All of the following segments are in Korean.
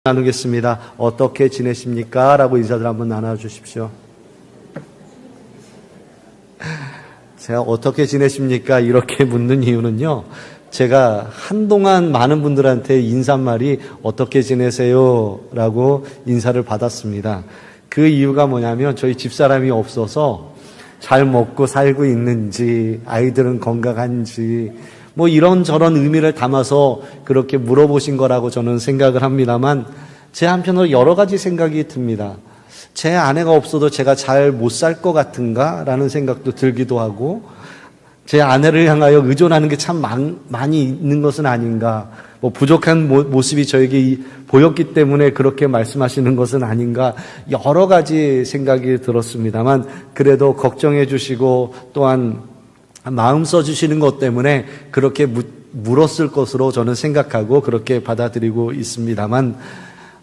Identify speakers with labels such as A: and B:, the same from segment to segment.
A: 나누겠습니다. 어떻게 지내십니까? 라고 인사들 한번 나눠주십시오. 제가 어떻게 지내십니까? 이렇게 묻는 이유는요, 제가 한동안 많은 분들한테 인사말이 어떻게 지내세요? 라고 인사를 받았습니다. 그 이유가 뭐냐면 저희 집사람이 없어서 잘 먹고 살고 있는지, 아이들은 건강한지, 뭐 이런저런 의미를 담아서 그렇게 물어보신 거라고 저는 생각을 합니다만, 제 한편으로 여러 가지 생각이 듭니다. 제 아내가 없어도 제가 잘 못 살 것 같은가? 라는 생각도 들기도 하고, 제 아내를 향하여 의존하는 게 참 많이 있는 것은 아닌가, 뭐 부족한 모습이 저에게 보였기 때문에 그렇게 말씀하시는 것은 아닌가, 여러 가지 생각이 들었습니다만, 그래도 걱정해 주시고 또한 마음 써주시는 것 때문에 그렇게 물었을 것으로 저는 생각하고 그렇게 받아들이고 있습니다만,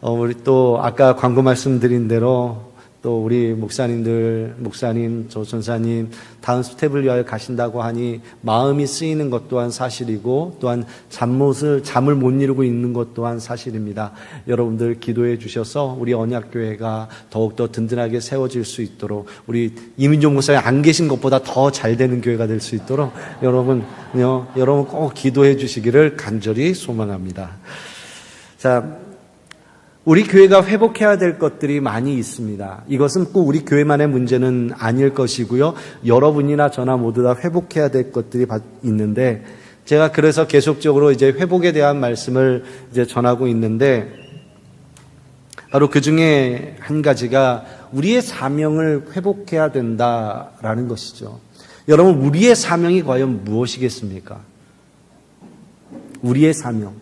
A: 우리 또 아까 광고 말씀드린 대로 또 우리 목사님, 조 전사님 다음 스텝을 위하여 가신다고 하니 마음이 쓰이는 것 또한 사실이고, 또한 잠을 못 이루고 있는 것 또한 사실입니다. 여러분들 기도해 주셔서 우리 언약교회가 더욱더 든든하게 세워질 수 있도록, 우리 이민종 목사님 안 계신 것보다 더 잘 되는 교회가 될 수 있도록 여러분 꼭 기도해 주시기를 간절히 소망합니다. 자, 우리 교회가 회복해야 될 것들이 많이 있습니다. 이것은 꼭 우리 교회만의 문제는 아닐 것이고요. 여러분이나 저나 모두 다 회복해야 될 것들이 있는데, 제가 그래서 계속적으로 이제 회복에 대한 말씀을 이제 전하고 있는데, 바로 그 중에 한 가지가 우리의 사명을 회복해야 된다라는 것이죠. 여러분, 우리의 사명이 과연 무엇이겠습니까? 우리의 사명.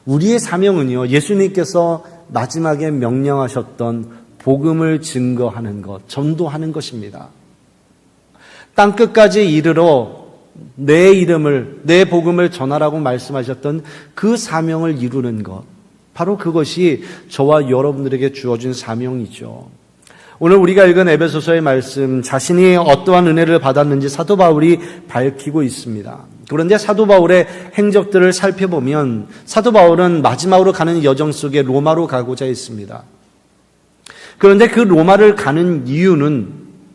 A: 우리의 사명은요, 예수님께서 마지막에 명령하셨던 복음을 증거하는 것, 전도하는 것입니다. 땅끝까지 이르러 내 이름을, 내 복음을 전하라고 말씀하셨던 그 사명을 이루는 것, 바로 그것이 저와 여러분들에게 주어진 사명이죠. 오늘 우리가 읽은 에베소서의 말씀, 자신이 어떠한 은혜를 받았는지 사도 바울이 밝히고 있습니다. 그런데 사도 바울의 행적들을 살펴보면 사도 바울은 마지막으로 가는 여정 속에 로마로 가고자 했습니다. 그런데 그 로마를 가는 이유는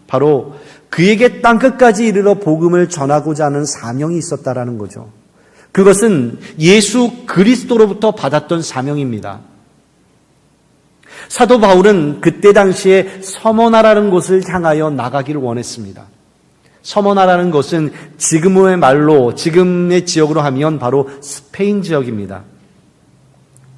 A: 바로 그에게 땅끝까지 이르러 복음을 전하고자 하는 사명이 있었다라는 거죠. 그것은 예수 그리스도로부터 받았던 사명입니다. 사도 바울은 그때 당시에 서머나라는 곳을 향하여 나가기를 원했습니다. 서머나라는 것은 지금의 말로, 지금의 지역으로 하면 바로 스페인 지역입니다.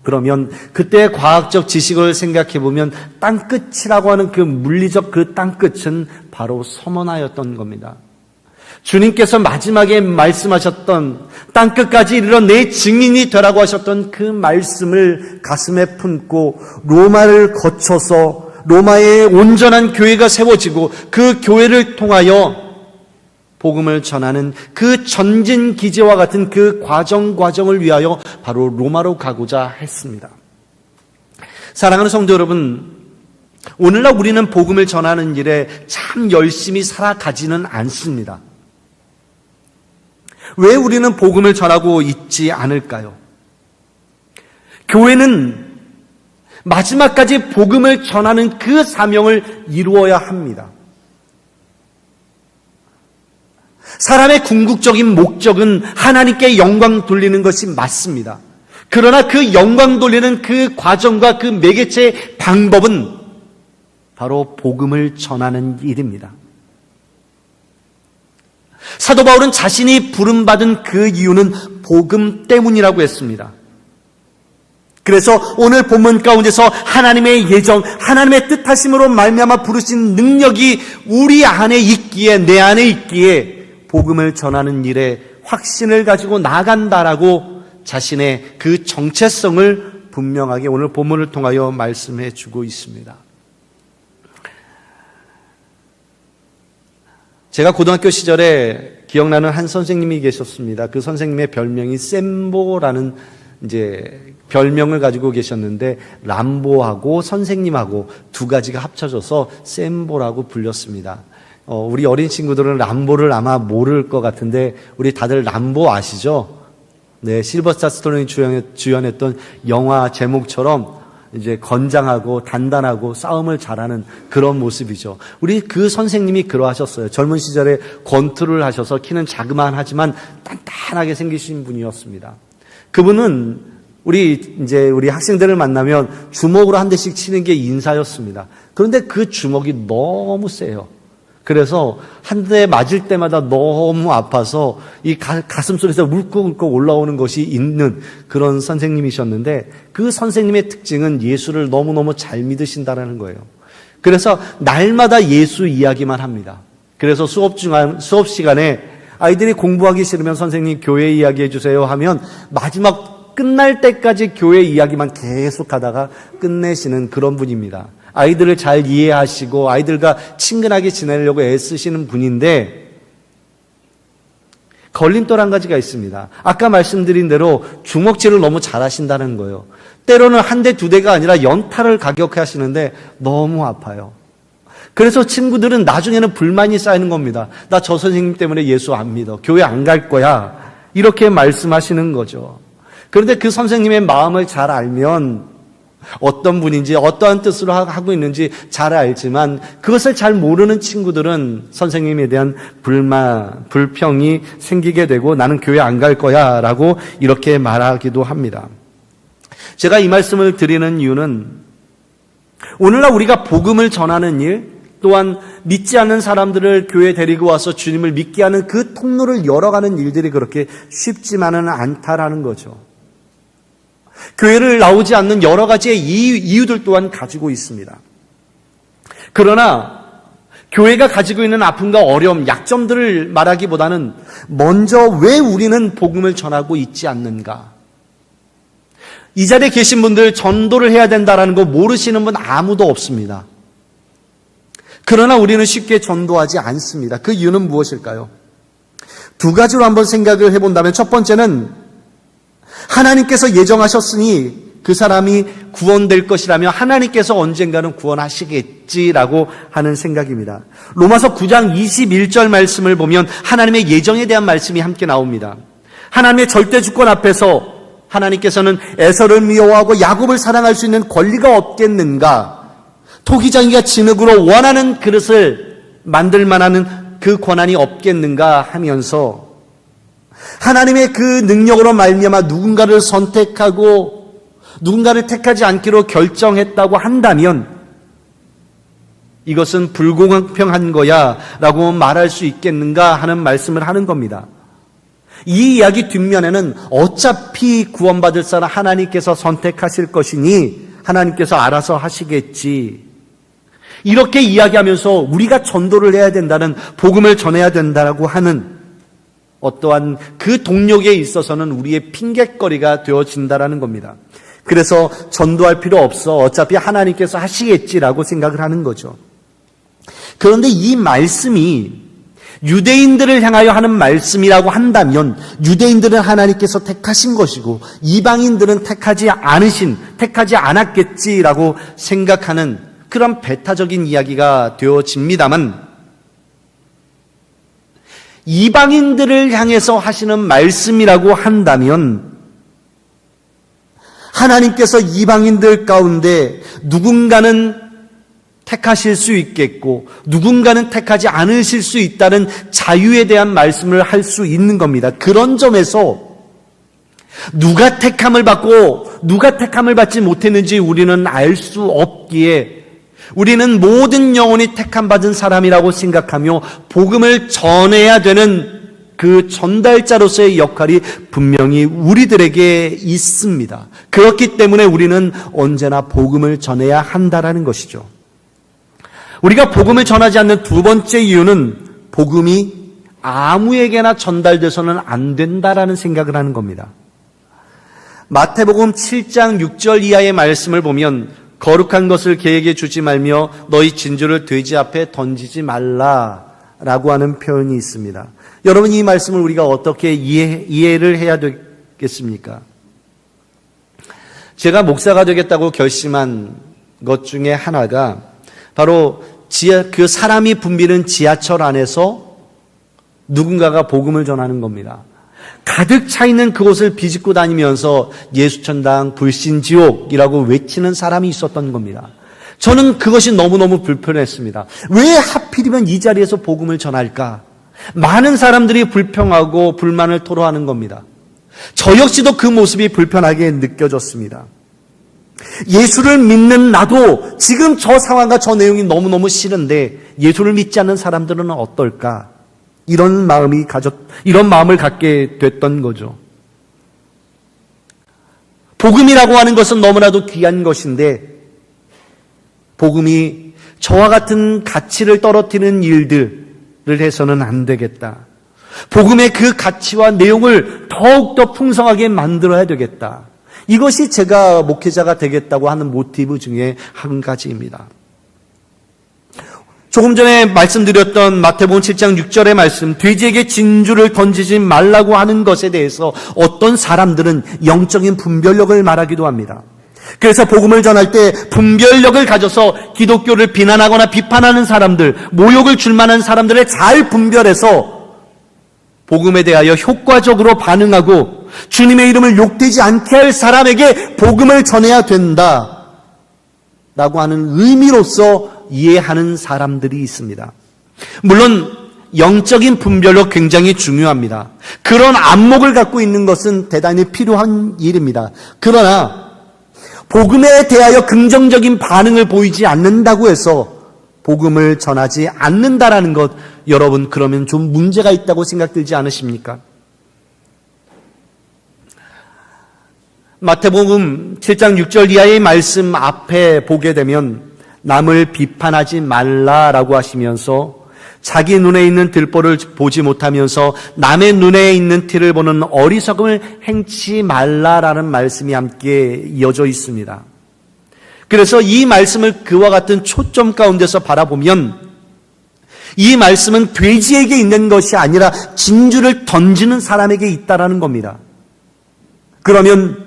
A: 그러면 그때의 과학적 지식을 생각해 보면 땅끝이라고 하는 그 물리적 그 땅끝은 바로 서머나였던 겁니다. 주님께서 마지막에 말씀하셨던 땅끝까지 이르러 내 증인이 되라고 하셨던 그 말씀을 가슴에 품고 로마를 거쳐서 로마에 온전한 교회가 세워지고 그 교회를 통하여 복음을 전하는 그 전진 기제와 같은 그 과정을 위하여 바로 로마로 가고자 했습니다. 사랑하는 성도 여러분, 오늘날 우리는 복음을 전하는 일에 참 열심히 살아가지는 않습니다. 왜 우리는 복음을 전하고 있지 않을까요? 교회는 마지막까지 복음을 전하는 그 사명을 이루어야 합니다. 사람의 궁극적인 목적은 하나님께 영광 돌리는 것이 맞습니다. 그러나 그 영광 돌리는 그 과정과 그 매개체의 방법은 바로 복음을 전하는 일입니다. 사도 바울은 자신이 부름받은 그 이유는 복음 때문이라고 했습니다. 그래서 오늘 본문 가운데서 하나님의 예정, 하나님의 뜻하심으로 말미암아 부르신 능력이 우리 안에 있기에, 내 안에 있기에 복음을 전하는 일에 확신을 가지고 나간다라고 자신의 그 정체성을 분명하게 오늘 본문을 통하여 말씀해 주고 있습니다. 제가 고등학교 시절에 기억나는 한 선생님이 계셨습니다. 그 선생님의 별명이 샘보라는 이제 별명을 가지고 계셨는데, 람보하고 선생님하고 두 가지가 합쳐져서 샘보라고 불렸습니다. 우리 어린 친구들은 람보를 아마 모를 것 같은데, 우리 다들 람보 아시죠? 네, 실버스타 스토론이 주연했던 영화 제목처럼 이제 건장하고 단단하고 싸움을 잘하는 그런 모습이죠. 우리 그 선생님이 그러하셨어요. 젊은 시절에 권투를 하셔서 키는 자그마하지만 단단하게 생기신 분이었습니다. 그분은 우리 학생들을 만나면 주먹으로 한 대씩 치는 게 인사였습니다. 그런데 그 주먹이 너무 세요. 그래서 한 대 맞을 때마다 너무 아파서 이 가슴 속에서 울컥울컥 올라오는 것이 있는 그런 선생님이셨는데, 그 선생님의 특징은 예수를 너무너무 잘 믿으신다라는 거예요. 그래서 날마다 예수 이야기만 합니다. 그래서 수업 시간에 아이들이 공부하기 싫으면 선생님 교회 이야기 해주세요 하면 마지막 끝날 때까지 교회 이야기만 계속 하다가 끝내시는 그런 분입니다. 아이들을 잘 이해하시고 아이들과 친근하게 지내려고 애쓰시는 분인데, 걸림돌 한 가지가 있습니다. 아까 말씀드린 대로 주먹질을 너무 잘하신다는 거예요. 때로는 한 대, 두 대가 아니라 연타를 가격해 하시는데 너무 아파요. 그래서 친구들은 나중에는 불만이 쌓이는 겁니다. 나 저 선생님 때문에 예수 안 믿어. 교회 안 갈 거야. 이렇게 말씀하시는 거죠. 그런데 그 선생님의 마음을 잘 알면 어떤 분인지 어떠한 뜻으로 하고 있는지 잘 알지만, 그것을 잘 모르는 친구들은 선생님에 대한 불평이 생기게 되고 나는 교회 안 갈 거야 라고 이렇게 말하기도 합니다. 제가 이 말씀을 드리는 이유는 오늘날 우리가 복음을 전하는 일, 또한 믿지 않는 사람들을 교회에 데리고 와서 주님을 믿게 하는 그 통로를 열어가는 일들이 그렇게 쉽지만은 않다라는 거죠. 교회를 나오지 않는 여러 가지의 이유들 또한 가지고 있습니다. 그러나 교회가 가지고 있는 아픔과 어려움, 약점들을 말하기보다는 먼저 왜 우리는 복음을 전하고 있지 않는가? 이 자리에 계신 분들 전도를 해야 된다는 거 모르시는 분 아무도 없습니다. 그러나 우리는 쉽게 전도하지 않습니다. 그 이유는 무엇일까요? 두 가지로 한번 생각을 해본다면, 첫 번째는 하나님께서 예정하셨으니 그 사람이 구원될 것이라며 하나님께서 언젠가는 구원하시겠지라고 하는 생각입니다. 로마서 9장 21절 말씀을 보면 하나님의 예정에 대한 말씀이 함께 나옵니다. 하나님의 절대 주권 앞에서 하나님께서는 에서를 미워하고 야곱을 사랑할 수 있는 권리가 없겠는가? 토기장이가 진흙으로 원하는 그릇을 만들 만한 그 권한이 없겠는가 하면서 하나님의 그 능력으로 말미암아 누군가를 선택하고 누군가를 택하지 않기로 결정했다고 한다면 이것은 불공평한 거야 라고 말할 수 있겠는가 하는 말씀을 하는 겁니다. 이 이야기 뒷면에는 어차피 구원받을 사람 하나님께서 선택하실 것이니 하나님께서 알아서 하시겠지, 이렇게 이야기하면서 우리가 전도를 해야 된다는, 복음을 전해야 된다고 하는 어떠한 그 동력에 있어서는 우리의 핑곗거리가 되어진다라는 겁니다. 그래서 전도할 필요 없어, 어차피 하나님께서 하시겠지라고 생각을 하는 거죠. 그런데 이 말씀이 유대인들을 향하여 하는 말씀이라고 한다면 유대인들은 하나님께서 택하신 것이고 이방인들은 택하지 않았겠지라고 생각하는 그런 배타적인 이야기가 되어집니다만, 이방인들을 향해서 하시는 말씀이라고 한다면 하나님께서 이방인들 가운데 누군가는 택하실 수 있겠고 누군가는 택하지 않으실 수 있다는 자유에 대한 말씀을 할 수 있는 겁니다. 그런 점에서 누가 택함을 받고 누가 택함을 받지 못했는지 우리는 알 수 없기에 우리는 모든 영혼이 택함받은 사람이라고 생각하며 복음을 전해야 되는 그 전달자로서의 역할이 분명히 우리들에게 있습니다. 그렇기 때문에 우리는 언제나 복음을 전해야 한다라는 것이죠. 우리가 복음을 전하지 않는 두 번째 이유는 복음이 아무에게나 전달돼서는 안 된다라는 생각을 하는 겁니다. 마태복음 7장 6절 이하의 말씀을 보면 거룩한 것을 개에게 주지 말며 너희 진주를 돼지 앞에 던지지 말라라고 하는 표현이 있습니다. 여러분, 이 말씀을 우리가 어떻게 이해를 해야 되겠습니까? 제가 목사가 되겠다고 결심한 것 중에 하나가 바로 그 사람이 붐비는 지하철 안에서 누군가가 복음을 전하는 겁니다. 가득 차 있는 그곳을 비집고 다니면서 예수천당 불신지옥이라고 외치는 사람이 있었던 겁니다. 저는 그것이 너무너무 불편했습니다. 왜 하필이면 이 자리에서 복음을 전할까? 많은 사람들이 불평하고 불만을 토로하는 겁니다. 저 역시도 그 모습이 불편하게 느껴졌습니다. 예수를 믿는 나도 지금 저 상황과 저 내용이 너무너무 싫은데 예수를 믿지 않는 사람들은 어떨까? 이런 마음을 갖게 됐던 거죠. 복음이라고 하는 것은 너무나도 귀한 것인데 복음이 저와 같은 가치를 떨어뜨리는 일들을 해서는 안 되겠다. 복음의 그 가치와 내용을 더욱더 풍성하게 만들어야 되겠다. 이것이 제가 목회자가 되겠다고 하는 모티브 중에 한 가지입니다. 조금 전에 말씀드렸던 마태복음 7장 6절의 말씀, 돼지에게 진주를 던지지 말라고 하는 것에 대해서 어떤 사람들은 영적인 분별력을 말하기도 합니다. 그래서 복음을 전할 때 분별력을 가져서 기독교를 비난하거나 비판하는 사람들, 모욕을 줄 만한 사람들을 잘 분별해서 복음에 대하여 효과적으로 반응하고 주님의 이름을 욕되지 않게 할 사람에게 복음을 전해야 된다 라고 하는 의미로서 이해하는 사람들이 있습니다. 물론 영적인 분별력 굉장히 중요합니다. 그런 안목을 갖고 있는 것은 대단히 필요한 일입니다. 그러나 복음에 대하여 긍정적인 반응을 보이지 않는다고 해서 복음을 전하지 않는다라는 것, 여러분 그러면 좀 문제가 있다고 생각들지 않으십니까? 마태복음 7장 6절 이하의 말씀 앞에 보게 되면 남을 비판하지 말라라고 하시면서 자기 눈에 있는 들보를 보지 못하면서 남의 눈에 있는 티를 보는 어리석음을 행치 말라라는 말씀이 함께 이어져 있습니다. 그래서 이 말씀을 그와 같은 초점 가운데서 바라보면 이 말씀은 돼지에게 있는 것이 아니라 진주를 던지는 사람에게 있다라는 겁니다. 그러면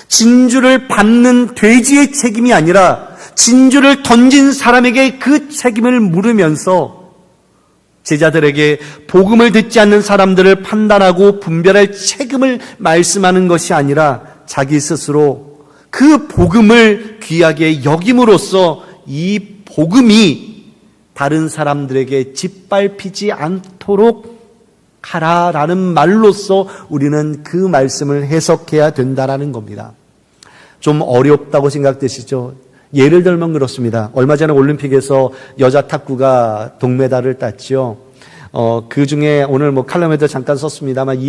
A: 진주를 받는 돼지의 책임이 아니라 진주를 던진 사람에게 그 책임을 물으면서 제자들에게 복음을 듣지 않는 사람들을 판단하고 분별할 책임을 말씀하는 것이 아니라 자기 스스로 그 복음을 귀하게 여김으로써 이 복음이 다른 사람들에게 짓밟히지 않도록 하라라는 말로써 우리는 그 말씀을 해석해야 된다라는 겁니다. 좀 어렵다고 생각되시죠? 예를 들면 그렇습니다. 얼마 전에 올림픽에서 여자 탁구가 동메달을 땄죠. 그 중에 오늘 칼럼에도 잠깐 썼습니다만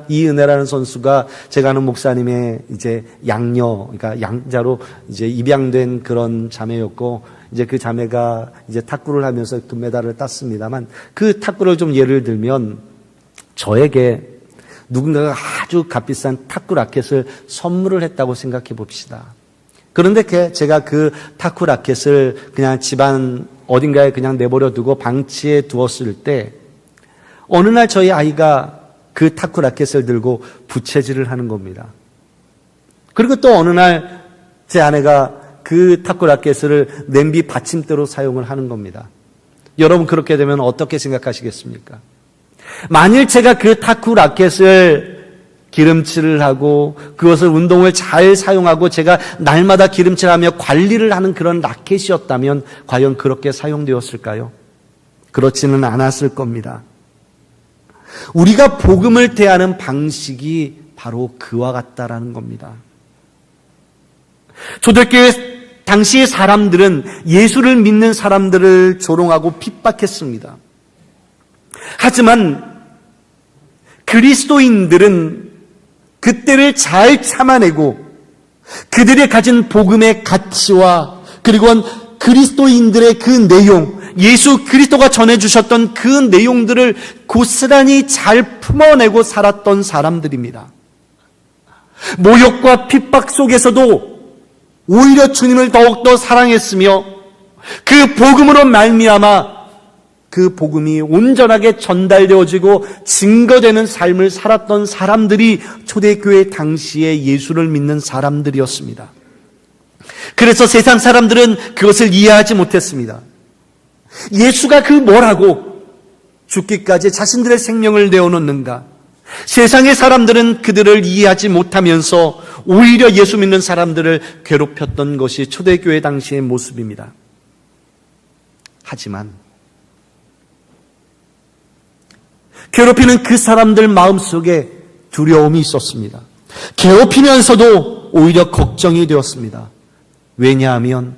A: 이은혜라는 선수가 제가 아는 목사님의 이제 양녀, 그러니까 양자로 이제 입양된 그런 자매였고, 이제 그 자매가 이제 탁구를 하면서 금메달을 땄습니다만, 그 탁구를 좀 예를 들면 저에게 누군가가 아주 값비싼 탁구 라켓을 선물을 했다고 생각해 봅시다. 그런데 제가 그 탁구 라켓을 그냥 집안 어딘가에 그냥 내버려 두고 방치해 두었을 때 어느 날 저희 아이가 그 탁구 라켓을 들고 부채질을 하는 겁니다. 그리고 또 어느 날 제 아내가 그 탁구 라켓을 냄비 받침대로 사용을 하는 겁니다. 여러분 그렇게 되면 어떻게 생각하시겠습니까? 만일 제가 그 탁구 라켓을 기름칠을 하고 그것을 운동을 잘 사용하고 제가 날마다 기름칠하며 관리를 하는 그런 라켓이었다면 과연 그렇게 사용되었을까요? 그렇지는 않았을 겁니다. 우리가 복음을 대하는 방식이 바로 그와 같다라는 겁니다. 초대교회 당시의 사람들은 예수를 믿는 사람들을 조롱하고 핍박했습니다. 하지만 그리스도인들은 그때를 잘 참아내고 그들이 가진 복음의 가치와 그리고 그리스도인들의 그 내용, 예수 그리스도가 전해주셨던 그 내용들을 고스란히 잘 품어내고 살았던 사람들입니다. 모욕과 핍박 속에서도 오히려 주님을 더욱더 사랑했으며 그 복음으로 말미암아 그 복음이 온전하게 전달되어지고 증거되는 삶을 살았던 사람들이 초대교회 당시에 예수를 믿는 사람들이었습니다. 그래서 세상 사람들은 그것을 이해하지 못했습니다. 예수가 그 뭐라고 죽기까지 자신들의 생명을 내어놓는가? 세상의 사람들은 그들을 이해하지 못하면서 오히려 예수 믿는 사람들을 괴롭혔던 것이 초대교회 당시의 모습입니다. 하지만 괴롭히는 그 사람들 마음속에 두려움이 있었습니다. 괴롭히면서도 오히려 걱정이 되었습니다. 왜냐하면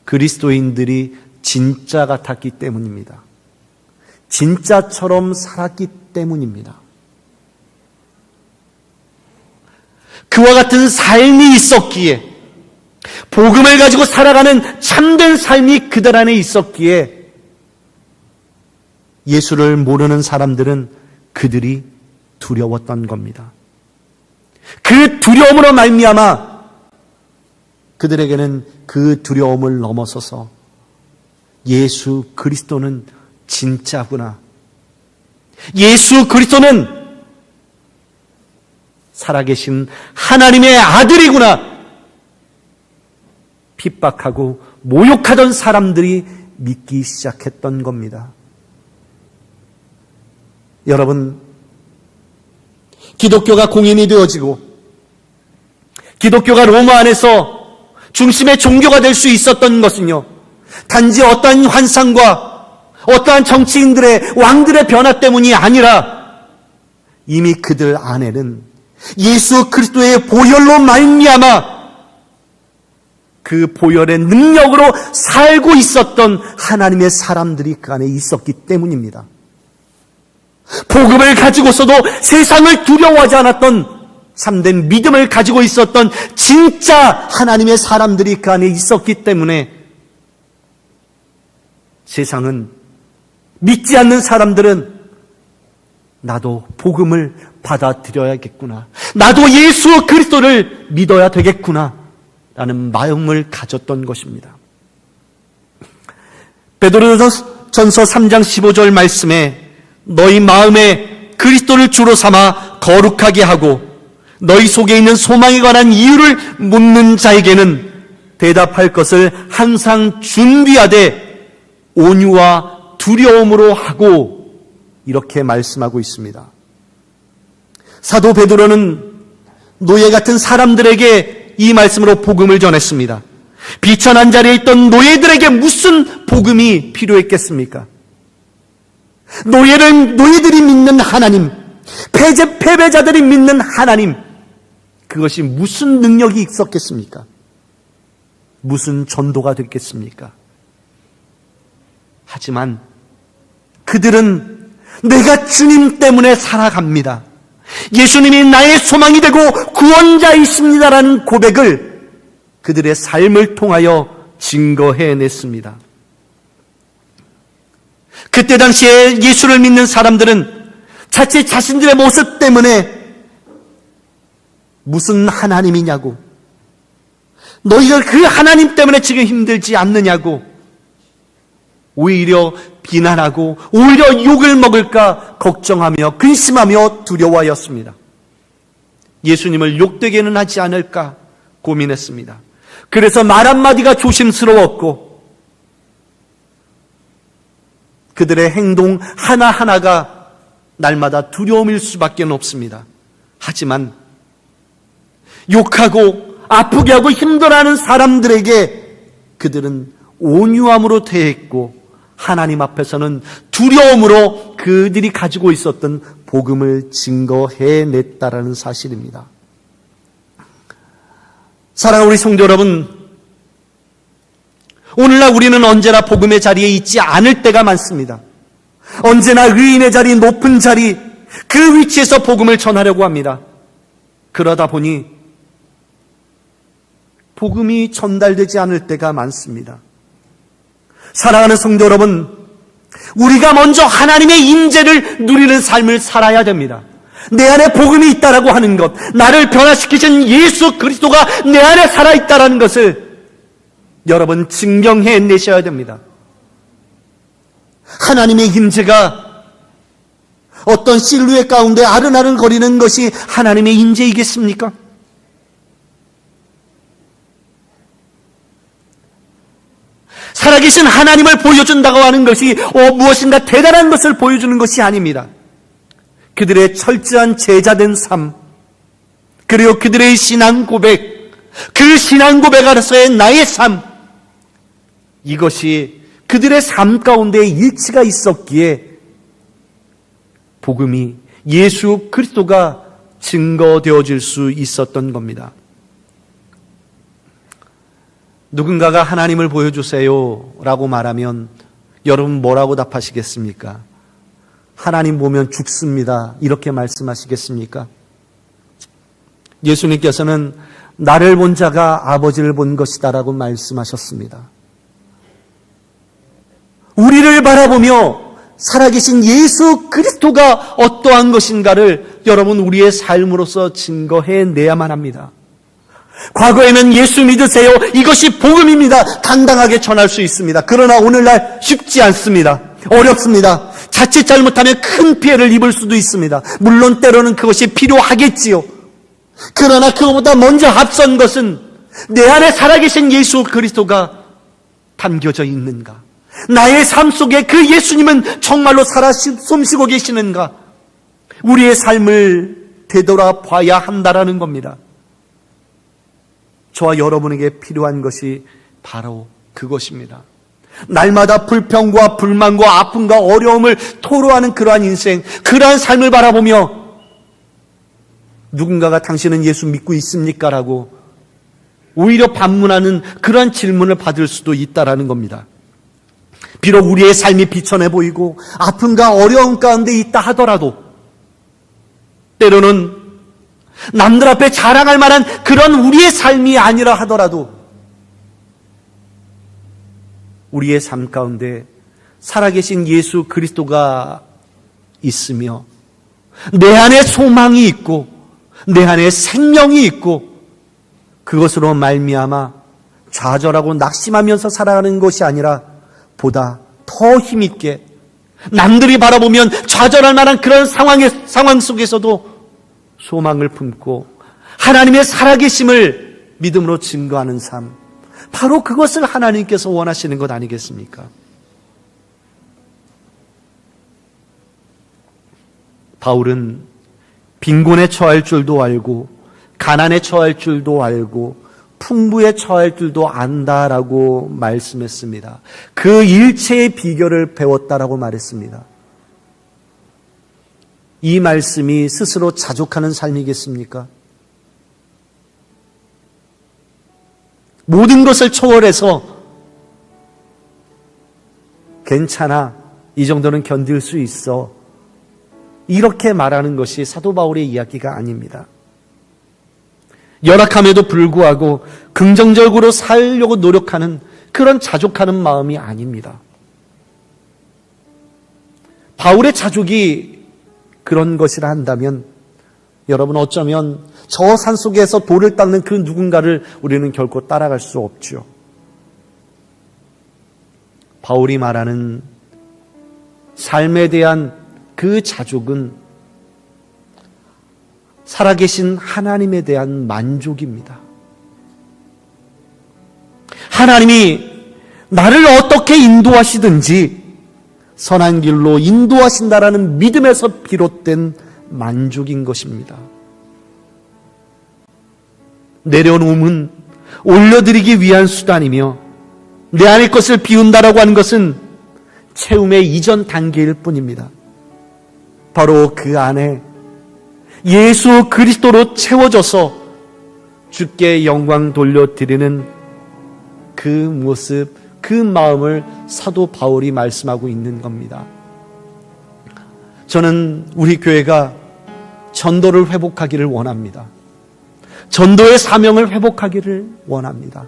A: 그리스도인들이 진짜 같았기 때문입니다. 진짜처럼 살았기 때문입니다. 그와 같은 삶이 있었기에, 복음을 가지고 살아가는 참된 삶이 그들 안에 있었기에 예수를 모르는 사람들은 그들이 두려웠던 겁니다. 그 두려움으로 말미암아 그들에게는 그 두려움을 넘어서서 예수 그리스도는 진짜구나, 예수 그리스도는 살아계신 하나님의 아들이구나, 핍박하고 모욕하던 사람들이 믿기 시작했던 겁니다. 여러분, 기독교가 공인이 되어지고 기독교가 로마 안에서 중심의 종교가 될 수 있었던 것은요, 단지 어떠한 환상과 어떠한 정치인들의, 왕들의 변화 때문이 아니라 이미 그들 안에는 예수 그리스도의 보혈로 말미암아 그 보혈의 능력으로 살고 있었던 하나님의 사람들이 그 안에 있었기 때문입니다. 복음을 가지고서도 세상을 두려워하지 않았던 참된 믿음을 가지고 있었던 진짜 하나님의 사람들이 그 안에 있었기 때문에 세상은, 믿지 않는 사람들은 나도 복음을 받아들여야겠구나, 나도 예수 그리스도를 믿어야 되겠구나 라는 마음을 가졌던 것입니다. 베드로전서 3장 15절 말씀에 너희 마음에 그리스도를 주로 삼아 거룩하게 하고 너희 속에 있는 소망에 관한 이유를 묻는 자에게는 대답할 것을 항상 준비하되 온유와 두려움으로 하고, 이렇게 말씀하고 있습니다. 사도 베드로는 노예 같은 사람들에게 이 말씀으로 복음을 전했습니다. 비천한 자리에 있던 노예들에게 무슨 복음이 필요했겠습니까? 노예들이 믿는 하나님, 패배자들이 믿는 하나님, 그것이 무슨 능력이 있었겠습니까? 무슨 전도가 됐겠습니까? 하지만 그들은 내가 주님 때문에 살아갑니다, 예수님이 나의 소망이 되고 구원자이십니다라는 고백을 그들의 삶을 통하여 증거해냈습니다. 그때 당시에 예수를 믿는 사람들은 자칫 자신들의 모습 때문에 무슨 하나님이냐고, 너희가 그 하나님 때문에 지금 힘들지 않느냐고 오히려 비난하고 오히려 욕을 먹을까 걱정하며 근심하며 두려워하였습니다. 예수님을 욕되게는 하지 않을까 고민했습니다. 그래서 말 한마디가 조심스러웠고 그들의 행동 하나하나가 날마다 두려움일 수밖에 없습니다. 하지만 욕하고 아프게 하고 힘들어하는 사람들에게 그들은 온유함으로 대했고 하나님 앞에서는 두려움으로 그들이 가지고 있었던 복음을 증거해냈다라는 사실입니다. 사랑하는 우리 성도 여러분, 오늘날 우리는 언제나 복음의 자리에 있지 않을 때가 많습니다. 언제나 의인의 자리, 높은 자리, 그 위치에서 복음을 전하려고 합니다. 그러다 보니 복음이 전달되지 않을 때가 많습니다. 사랑하는 성도 여러분, 우리가 먼저 하나님의 임재를 누리는 삶을 살아야 됩니다. 내 안에 복음이 있다라고 하는 것, 나를 변화시키신 예수 그리스도가 내 안에 살아있다라는 것을 여러분 증명해내셔야 됩니다. 하나님의 임재가 어떤 실루엣 가운데 아른아른 거리는 것이 하나님의 임재이겠습니까? 살아계신 하나님을 보여준다고 하는 것이 무엇인가 대단한 것을 보여주는 것이 아닙니다. 그들의 철저한 제자된 삶, 그리고 그들의 신앙 고백, 그 신앙 고백 아래서의 나의 삶, 이것이 그들의 삶 가운데 일치가 있었기에 복음이 예수 그리스도가 증거되어질 수 있었던 겁니다. 누군가가 하나님을 보여주세요 라고 말하면 여러분 뭐라고 답하시겠습니까? 하나님 보면 죽습니다, 이렇게 말씀하시겠습니까? 예수님께서는 나를 본 자가 아버지를 본 것이다 라고 말씀하셨습니다. 우리를 바라보며 살아계신 예수 그리스도가 어떠한 것인가를 여러분 우리의 삶으로서 증거해내야만 합니다. 과거에는 예수 믿으세요, 이것이 복음입니다, 당당하게 전할 수 있습니다. 그러나 오늘날 쉽지 않습니다. 어렵습니다. 자칫 잘못하면 큰 피해를 입을 수도 있습니다. 물론 때로는 그것이 필요하겠지요. 그러나 그것보다 먼저 앞선 것은 내 안에 살아계신 예수 그리스도가 담겨져 있는가? 나의 삶 속에 그 예수님은 정말로 살아 숨쉬고 계시는가? 우리의 삶을 되돌아봐야 한다라는 겁니다. 저와 여러분에게 필요한 것이 바로 그것입니다. 날마다 불평과 불만과 아픔과 어려움을 토로하는 그러한 인생, 그러한 삶을 바라보며 누군가가 당신은 예수 믿고 있습니까? 라고 오히려 반문하는 그러한 질문을 받을 수도 있다라는 겁니다. 비록 우리의 삶이 비천해 보이고 아픔과 어려움 가운데 있다 하더라도 때로는 남들 앞에 자랑할 만한 그런 우리의 삶이 아니라 하더라도 우리의 삶 가운데 살아계신 예수 그리스도가 있으며 내 안에 소망이 있고 내 안에 생명이 있고 그것으로 말미암아 좌절하고 낙심하면서 살아가는 것이 아니라 보다 더 힘있게 남들이 바라보면 좌절할 만한 그런 상황 속에서도 소망을 품고 하나님의 살아계심을 믿음으로 증거하는 삶, 바로 그것을 하나님께서 원하시는 것 아니겠습니까? 바울은 빈곤에 처할 줄도 알고 가난에 처할 줄도 알고 풍부에 처할 줄도 안다라고 말씀했습니다. 그 일체의 비결을 배웠다라고 말했습니다. 이 말씀이 스스로 자족하는 삶이겠습니까? 모든 것을 초월해서 괜찮아, 이 정도는 견딜 수 있어, 이렇게 말하는 것이 사도 바울의 이야기가 아닙니다. 열악함에도 불구하고 긍정적으로 살려고 노력하는 그런 자족하는 마음이 아닙니다. 바울의 자족이 그런 것이라 한다면 여러분 어쩌면 저 산속에서 돌을 닦는 그 누군가를 우리는 결코 따라갈 수 없죠. 바울이 말하는 삶에 대한 그 자족은 살아계신 하나님에 대한 만족입니다. 하나님이 나를 어떻게 인도하시든지 선한 길로 인도하신다라는 믿음에서 비롯된 만족인 것입니다. 내려놓음은 올려드리기 위한 수단이며 내 안의 것을 비운다라고 하는 것은 채움의 이전 단계일 뿐입니다. 바로 그 안에 예수 그리스도로 채워져서 주께 영광 돌려드리는 그 모습, 그 마음을 사도 바울이 말씀하고 있는 겁니다. 저는 우리 교회가 전도를 회복하기를 원합니다. 전도의 사명을 회복하기를 원합니다.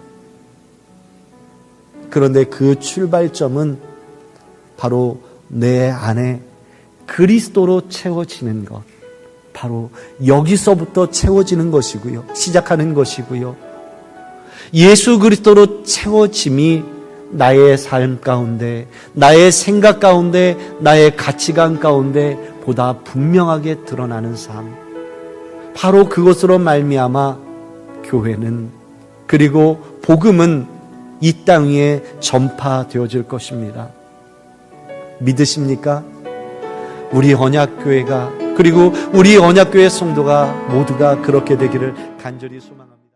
A: 그런데 그 출발점은 바로 내 안에 그리스도로 채워지는 것, 바로 여기서부터 채워지는 것이고요. 시작하는 것이고요. 예수 그리스도로 채워짐이 나의 삶 가운데, 나의 생각 가운데, 나의 가치관 가운데 보다 분명하게 드러나는 삶, 바로 그것으로 말미암아 교회는, 그리고 복음은 이 땅 위에 전파되어질 것입니다. 믿으십니까? 우리 언약교회가, 그리고 우리 언약교회 성도가 모두가 그렇게 되기를 간절히 소망합니다.